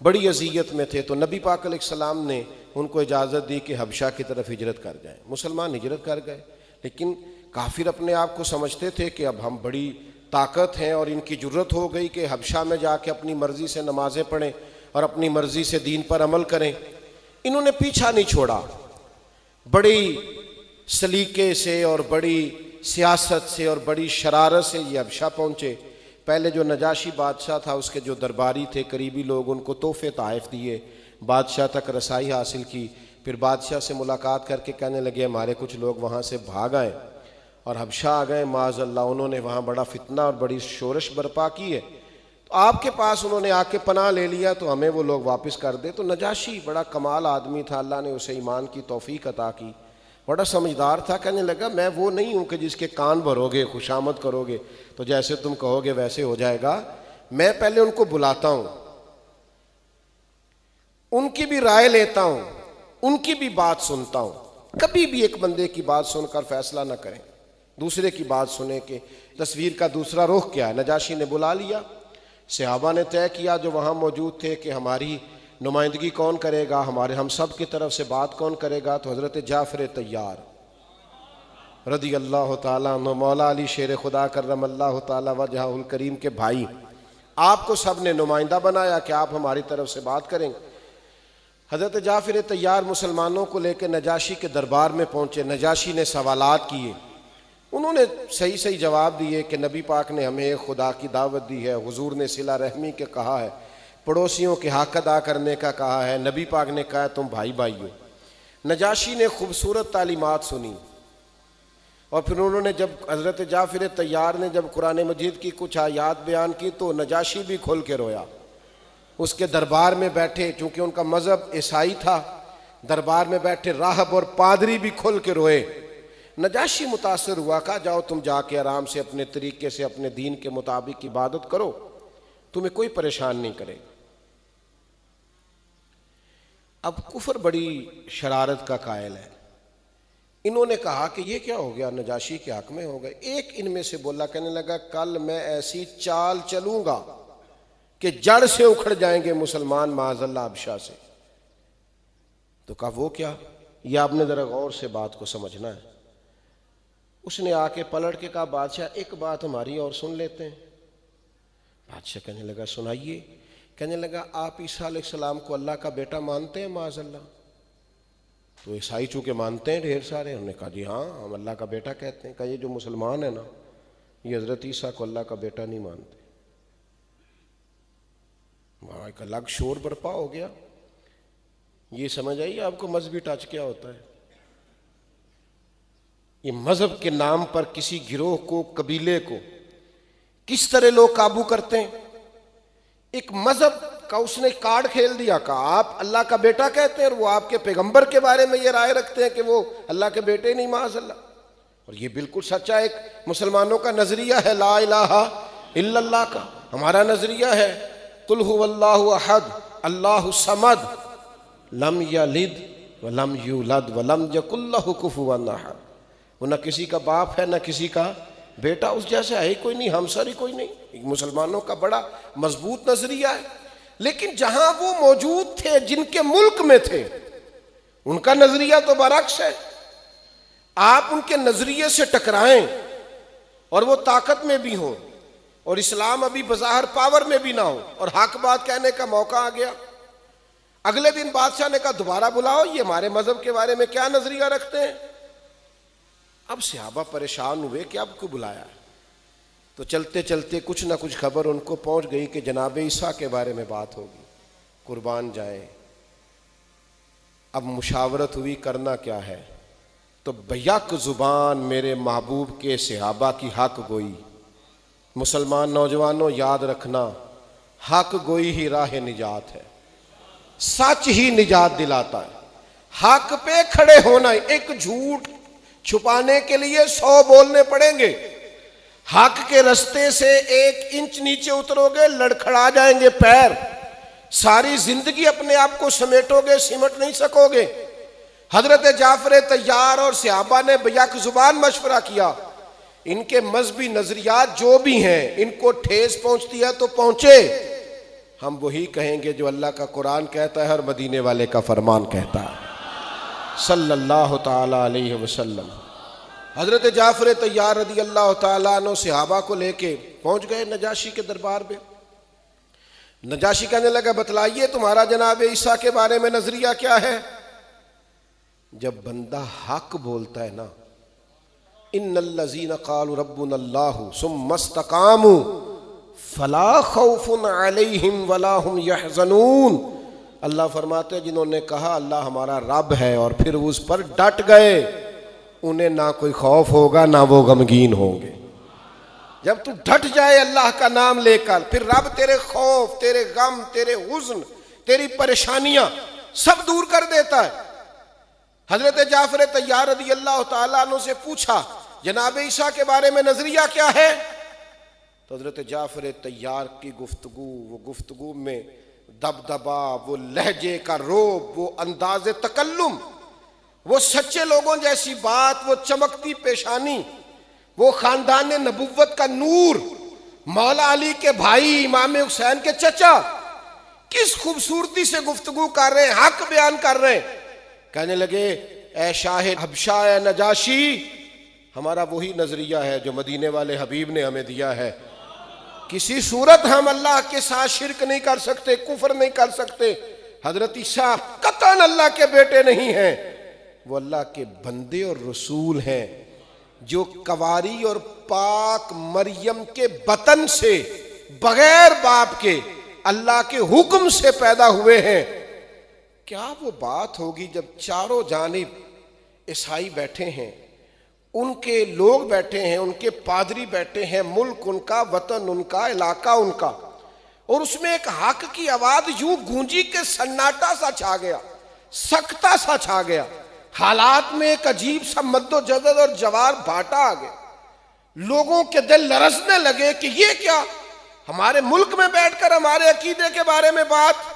بڑی اذیت میں تھے، تو نبی پاک علیہ السلام نے ان کو اجازت دی کہ حبشہ کی طرف ہجرت کر جائیں۔ مسلمان ہجرت کر گئے، لیکن کافر اپنے آپ کو سمجھتے تھے کہ اب ہم بڑی طاقت ہیں اور ان کی جرت ہو گئی کہ حبشہ میں جا کے اپنی مرضی سے نمازیں پڑھیں اور اپنی مرضی سے دین پر عمل کریں۔ انہوں نے پیچھا نہیں چھوڑا، بڑی سلیقے سے اور بڑی سیاست سے اور بڑی شرارت سے یہ حبشہ پہنچے۔ پہلے جو نجاشی بادشاہ تھا، اس کے جو درباری تھے، قریبی لوگ، ان کو تحفے تحائف دیے، بادشاہ تک رسائی حاصل کی۔ پھر بادشاہ سے ملاقات کر کے کہنے لگے ہمارے کچھ لوگ وہاں سے بھاگ آئے اور حبشہ آ گئے، معاذ اللہ انہوں نے وہاں بڑا فتنہ اور بڑی شورش برپا کی ہے، تو آپ کے پاس انہوں نے آ کے پناہ لے لیا، تو ہمیں وہ لوگ واپس کر دے۔ تو نجاشی بڑا کمال آدمی تھا، اللہ نے اسے ایمان کی توفیق عطا کی، بڑا سمجھدار تھا۔ کہنے لگا میں وہ نہیں ہوں کہ جس کے کان بھرو گے، خوشامد کرو گے تو جیسے تم کہو گے ویسے ہو جائے گا، میں پہلے ان کو بلاتا ہوں، ان کی بھی رائے لیتا ہوں، ان کی بھی بات سنتا ہوں۔ کبھی بھی ایک بندے کی بات سن کر فیصلہ نہ کریں، دوسرے کی بات سنیں کہ تصویر کا دوسرا رخ کیا ہے۔ نجاشی نے بلا لیا، صحابہ نے طے کیا جو وہاں موجود تھے کہ ہماری نمائندگی کون کرے گا، ہم سب کی طرف سے بات کون کرے گا؟ تو حضرت جعفر طیار رضی اللہ تعالیٰ عنہ، مولا علی شیر خدا کرم اللہ تعالیٰ وجہہ الکریم کے بھائی، آپ کو سب نے نمائندہ بنایا کہ آپ ہماری طرف سے بات کریں۔ حضرت جعفر طیار مسلمانوں کو لے کے نجاشی کے دربار میں پہنچے۔ نجاشی نے سوالات کیے، انہوں نے صحیح صحیح جواب دیے کہ نبی پاک نے ہمیں خدا کی دعوت دی ہے، حضور نے صلہ رحمی کے کہا ہے، پڑوسیوں کے حق ادا کرنے کا کہا ہے، نبی پاک نے کہا تم بھائی بھائی ہو۔ نجاشی نے خوبصورت تعلیمات سنی، اور پھر انہوں نے جب حضرت جعفر طیار نے جب قرآن مجید کی کچھ آیات بیان کی تو نجاشی بھی کھل کے رویا۔ اس کے دربار میں بیٹھے، چونکہ ان کا مذہب عیسائی تھا، دربار میں بیٹھے راہب اور پادری بھی کھل کے روئے۔ نجاشی متاثر ہوا، کہا جاؤ تم جا کے آرام سے اپنے طریقے سے اپنے دین کے مطابق عبادت کرو، تمہیں کوئی پریشان نہیں کرے۔ اب کفر بڑی شرارت کا قائل ہے، انہوں نے کہا کہ یہ کیا ہو گیا، نجاشی کے حق میں ہو گئے۔ ایک ان میں سے بولا، کہنے لگا کل میں ایسی چال چلوں گا کہ جڑ سے اکھڑ جائیں گے مسلمان معاذ اللہ حبشہ سے۔ تو کہا وہ کیا؟ یہ آپ نے ذرا غور سے بات کو سمجھنا ہے۔ اس نے آ کے پلٹ کے کہا بادشاہ ایک بات ہماری اور سن لیتے ہیں۔ بادشاہ کہنے لگا سنائیے۔ کہنے لگا آپ عیسیٰ علیہ السلام کو اللہ کا بیٹا مانتے ہیں معاذ اللہ؟ تو عیسائی چونکہ مانتے ہیں ڈھیر سارے، انہوں نے کہا جی ہاں ہم اللہ کا بیٹا کہتے ہیں۔ کہا یہ جو مسلمان ہیں نا، یہ حضرت عیسیٰ کو اللہ کا بیٹا نہیں مانتے۔ وہاں ایک الگ شور برپا ہو گیا۔ یہ سمجھ آئیے آپ کو مذہبی ٹچ کیا ہوتا ہے؟ یہ مذہب کے نام پر کسی گروہ کو، قبیلے کو کس طرح لوگ قابو کرتے ہیں۔ ایک مذہب کا اس نے کارڈ کھیل دیا، کہا آپ اللہ کا بیٹا کہتے ہیں اور وہ آپ کے پیغمبر کے بارے میں یہ رائے رکھتے ہیں کہ وہ اللہ کے بیٹے نہیں معاذ اللہ۔ اور یہ بالکل سچا ایک مسلمانوں کا نظریہ ہے، لا الہ الا اللہ کا ہمارا نظریہ ہے، قل هو اللہ احد اللہ الصمد لم یلد ولم یولد ولم یکن لہ کفوا احد۔ وہ نہ کسی کا باپ ہے نہ کسی کا بیٹا، اس جیسے ہے ہی کوئی نہیں، ہمسر ہی کوئی نہیں۔ مسلمانوں کا بڑا مضبوط نظریہ ہے، لیکن جہاں وہ موجود تھے جن کے ملک میں تھے ان کا نظریہ تو برعکس ہے۔ آپ ان کے نظریے سے ٹکرائیں اور وہ طاقت میں بھی ہوں اور اسلام ابھی بظاہر پاور میں بھی نہ ہو اور حق بات کہنے کا موقع آ گیا، اگلے دن بادشاہ نے کہا دوبارہ بلاؤ، یہ ہمارے مذہب کے بارے میں کیا نظریہ رکھتے ہیں۔ اب صحابہ پریشان ہوئے کہ اب کو بلایا، تو چلتے چلتے کچھ نہ کچھ خبر ان کو پہنچ گئی کہ جناب عیسیٰ کے بارے میں بات ہوگی، قربان جائیں۔ اب مشاورت ہوئی کرنا کیا ہے، تو بیک زبان میرے محبوب کے صحابہ کی حق گوئی۔ مسلمان نوجوانوں یاد رکھنا، حق گوئی ہی راہ نجات ہے، سچ ہی نجات دلاتا ہے۔ حق پہ کھڑے ہونا، ایک جھوٹ چھپانے کے لیے 100 بولنے پڑیں گے۔ حق کے رستے سے 1 انچ نیچے اترو گے لڑکھڑا جائیں گے پیر، ساری زندگی اپنے آپ کو سمیٹو گے سمٹ نہیں سکو گے۔ حضرت جعفر طیار اور صحابہ نے بیک زبان مشورہ کیا، ان کے مذہبی نظریات جو بھی ہیں ان کو ٹھیس پہنچتی ہے تو پہنچے، ہم وہی کہیں گے جو اللہ کا قرآن کہتا ہے اور مدینے والے کا فرمان کہتا ہے صلی اللہ تعالی علیہ وسلم۔ حضرت جعفر طیار رضی اللہ تعالیٰ عنہ صحابہ کو لے کے پہنچ گئے نجاشی کے دربار میں۔ نجاشی کہنے لگا بتلائیے تمہارا جناب عیسیٰ کے بارے میں نظریہ کیا ہے؟ جب بندہ حق بولتا ہے نا، ان الذین قالوا ربنا اللہ ثم استقاموا فلا خوف علیہم ولا هم یحزنون، اللہ فرماتے ہیں جنہوں نے کہا اللہ ہمارا رب ہے اور پھر اس پر ڈٹ گئے، انہیں نہ کوئی خوف ہوگا نہ وہ غمگین ہوں گے۔ جب تو ڈٹ جائے اللہ کا نام لے کر، پھر رب تیرے خوف، تیرے غم، تیرے حزن، تیری پریشانیاں سب دور کر دیتا ہے۔ حضرت جعفر طیار رضی اللہ تعالیٰ عنہ سے پوچھا جناب عیسیٰ کے بارے میں نظریہ کیا ہے؟ تو حضرت جعفر طیار کی گفتگو، وہ گفتگو میں دبدبا، وہ لہجے کا روب، وہ انداز تکلم، وہ سچے لوگوں جیسی بات، وہ چمکتی پیشانی، وہ خاندان نبوت کا نور، مولا علی کے بھائی امام حسین کے چچا، کس خوبصورتی سے گفتگو کر رہے ہیں، حق بیان کر رہے ہیں۔ کہنے لگے اے شاہ حبشہ، اے نجاشی، ہمارا وہی نظریہ ہے جو مدینے والے حبیب نے ہمیں دیا ہے، کسی صورت ہم اللہ کے ساتھ شرک نہیں کر سکتے، کفر نہیں کر سکتے۔ حضرت عیسیٰ قطعاً اللہ کے بیٹے نہیں ہیں، وہ اللہ کے بندے اور رسول ہیں جو کواری اور پاک مریم کے بطن سے بغیر باپ کے اللہ کے حکم سے پیدا ہوئے ہیں۔ کیا وہ بات ہوگی جب چاروں جانب عیسائی بیٹھے ہیں، ان کے لوگ بیٹھے ہیں، ان کے پادری بیٹھے ہیں، ملک ان کا، وطن ان کا، علاقہ ان کا، اور اس میں ایک حق کی آواز یوں گونجی کہ سناٹا سا چھا گیا، سکتہ سا چھا گیا، حالات میں ایک عجیب سا مد و جزر اور جوار بھاٹا آ گیا۔ لوگوں کے دل لرزنے لگے کہ یہ کیا، ہمارے ملک میں بیٹھ کر ہمارے عقیدے کے بارے میں بات۔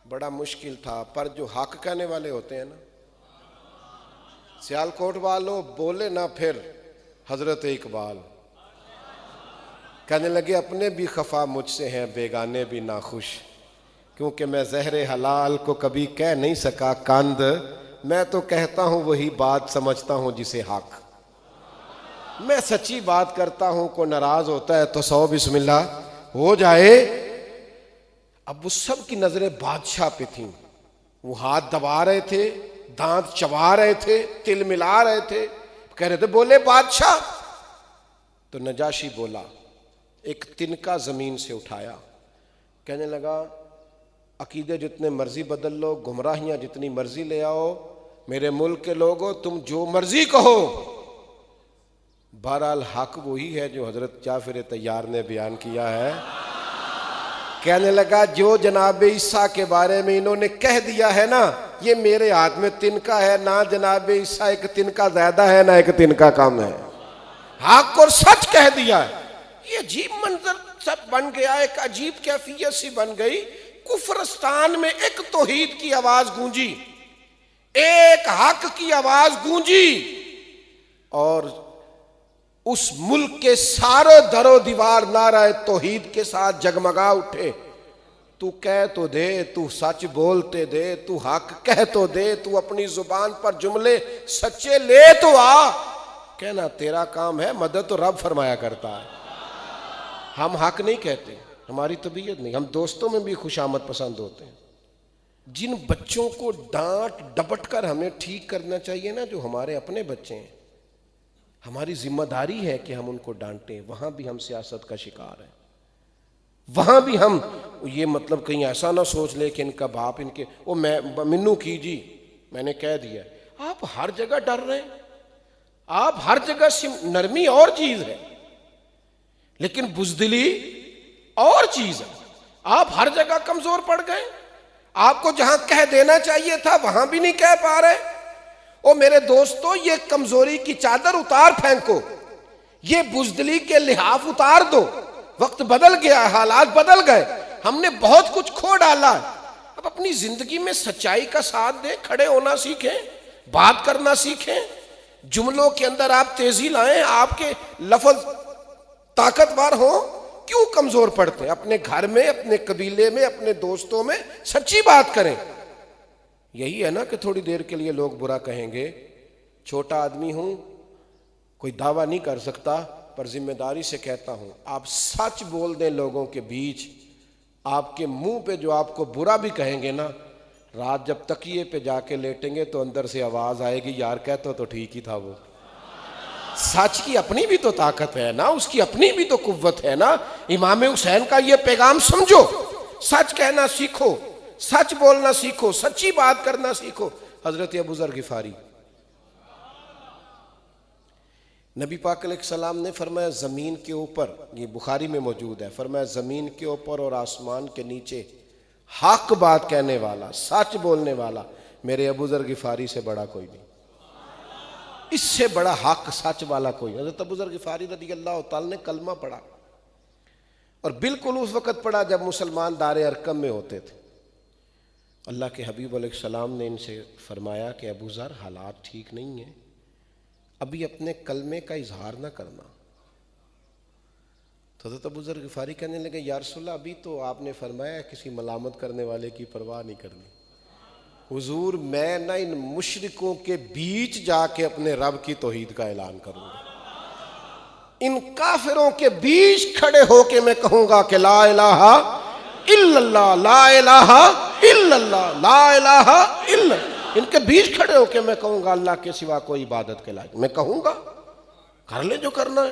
بڑا مشکل تھا، پر جو حق کہنے والے ہوتے ہیں نا، سیالکوٹ والوں بولے نہ پھر حضرت اقبال کہنے لگے اپنے بھی خفا مجھ سے ہیں بیگانے بھی ناخوش، کیونکہ میں زہر حلال کو کبھی کہہ نہیں سکا کاند، میں تو کہتا ہوں وہی بات سمجھتا ہوں جسے حق، میں سچی بات کرتا ہوں، کوئی ناراض ہوتا ہے تو 100 بسم اللہ ہو جائے۔ اب وہ سب کی نظریں بادشاہ پہ تھیں، وہ ہاتھ دبا رہے تھے، دانت چبا رہے تھے، تل ملا رہے تھے، کہہ رہے تھے بولے بادشاہ۔ تو نجاشی بولا، ایک تنکا زمین سے اٹھایا، کہنے لگا عقیدے جتنے مرضی بدل لو، گمراہیاں جتنی مرضی لے آؤ، میرے ملک کے لوگوں تم جو مرضی کہو، بہرحال حق وہی ہے جو حضرت جعفر طیار نے بیان کیا ہے۔ کہنے لگا جو جناب عیسیٰ کے بارے میں انہوں نے کہہ دیا ہے نا، یہ میرے ہاتھ میں تنکا ہے، نہ جناب عیسیٰ ایک تنکا زیادہ ہے نہ ایک تنکا کم ہے، حق اور سچ کہہ دیا ہے۔ یہ عجیب منظر سب بن گیا، ایک عجیب کیفیت سی بن گئی۔ کفرستان میں ایک توحید کی آواز گونجی، ایک حق کی آواز گونجی، اور اس ملک کے سارے در و دیوار نعرہ توحید کے ساتھ جگمگا اٹھے۔ تو کہہ تو دے، تو سچ بولتے دے، تو حق کہہ تو دے، تو اپنی زبان پر جملے سچے لے تو آ، کہنا تیرا کام ہے، مدد تو رب فرمایا کرتا ہے۔ ہم حق نہیں کہتے، ہماری طبیعت نہیں، ہم دوستوں میں بھی خوشامد پسند ہوتے ہیں۔ جن بچوں کو ڈانٹ ڈپٹ کر ہمیں ٹھیک کرنا چاہیے نا، جو ہمارے اپنے بچے ہیں، ہماری ذمہ داری ہے کہ ہم ان کو ڈانٹیں، وہاں بھی ہم سیاست کا شکار ہیں، وہاں بھی ہم یہ مطلب کہیں ایسا نہ سوچ لے کہ ان کا باپ ان کے وہ میں منو کی جی میں نے کہہ دیا۔ آپ ہر جگہ ڈر رہے ہیں، آپ ہر جگہ نرمی اور چیز ہے لیکن بزدلی اور چیز ہے، آپ ہر جگہ کمزور پڑ گئے، آپ کو جہاں کہہ دینا چاہیے تھا وہاں بھی نہیں کہہ پا رہے۔ او میرے دوستو، یہ کمزوری کی چادر اتار پھینکو، یہ بزدلی کے لحاف اتار دو، وقت بدل گیا، حالات بدل گئے، ہم نے بہت کچھ کھو ڈالا ہے۔ اب اپنی زندگی میں سچائی کا ساتھ دیں، کھڑے ہونا سیکھیں، بات کرنا سیکھیں، جملوں کے اندر آپ تیزی لائیں، آپ کے لفظ طاقتور ہوں، کیوں کمزور پڑتے ہیں؟ اپنے گھر میں، اپنے قبیلے میں، اپنے دوستوں میں سچی بات کریں. یہی ہے نا کہ تھوڑی دیر کے لیے لوگ برا کہیں گے. چھوٹا آدمی ہوں، کوئی دعویٰ نہیں کر سکتا، پر ذمہ داری سے کہتا ہوں، آپ سچ بول دیں لوگوں کے بیچ، آپ کے منہ پہ جو آپ کو برا بھی کہیں گے نا، رات جب تکیے پہ جا کے لیٹیں گے تو اندر سے آواز آئے گی، یار کہتا تو ٹھیک ہی تھا وہ. سچ کی اپنی بھی تو طاقت ہے نا، اس کی اپنی بھی تو قوت ہے نا. امام حسین کا یہ پیغام سمجھو، سچ کہنا سیکھو، سچ بولنا سیکھو، سچی بات کرنا سیکھو. حضرت ابوذر غفاری، نبی پاک علیہ السلام نے فرمایا زمین کے اوپر، یہ بخاری میں موجود ہے، فرمایا زمین کے اوپر اور آسمان کے نیچے حق بات کہنے والا، سچ بولنے والا میرے ابوذر غفاری سے بڑا کوئی نہیں. اس سے بڑا حق سچ والا کوئی. حضرت ابوذر غفاری رضی اللہ تعالی نے کلمہ پڑھا، اور بالکل اس وقت پڑھا جب مسلمان دار ارقم میں ہوتے تھے. اللہ کے حبیب علیہ السلام نے ان سے فرمایا کہ ابوذر حالات ٹھیک نہیں ہیں، ابھی اپنے کلمے کا اظہار نہ کرنا. تو حضرت ابوذر غفاری کہنے لگے یا رسول اللہ ابھی تو آپ نے فرمایا کسی ملامت کرنے والے کی پرواہ نہیں کرنی. حضور میں نہ ان مشرکوں کے بیچ جا کے اپنے رب کی توحید کا اعلان کروں گا، ان کافروں کے بیچ کھڑے ہو کے میں کہوں گا کہ لا الہ الا اللہ، لا الہ الا اللہ، لا الہ الا اللہ. ان کے بیچ کھڑے ہو کے میں کہوں گا اللہ کے سوا کوئی عبادت کے لائق. میں کہوں گا، کر لے جو کرنا ہے.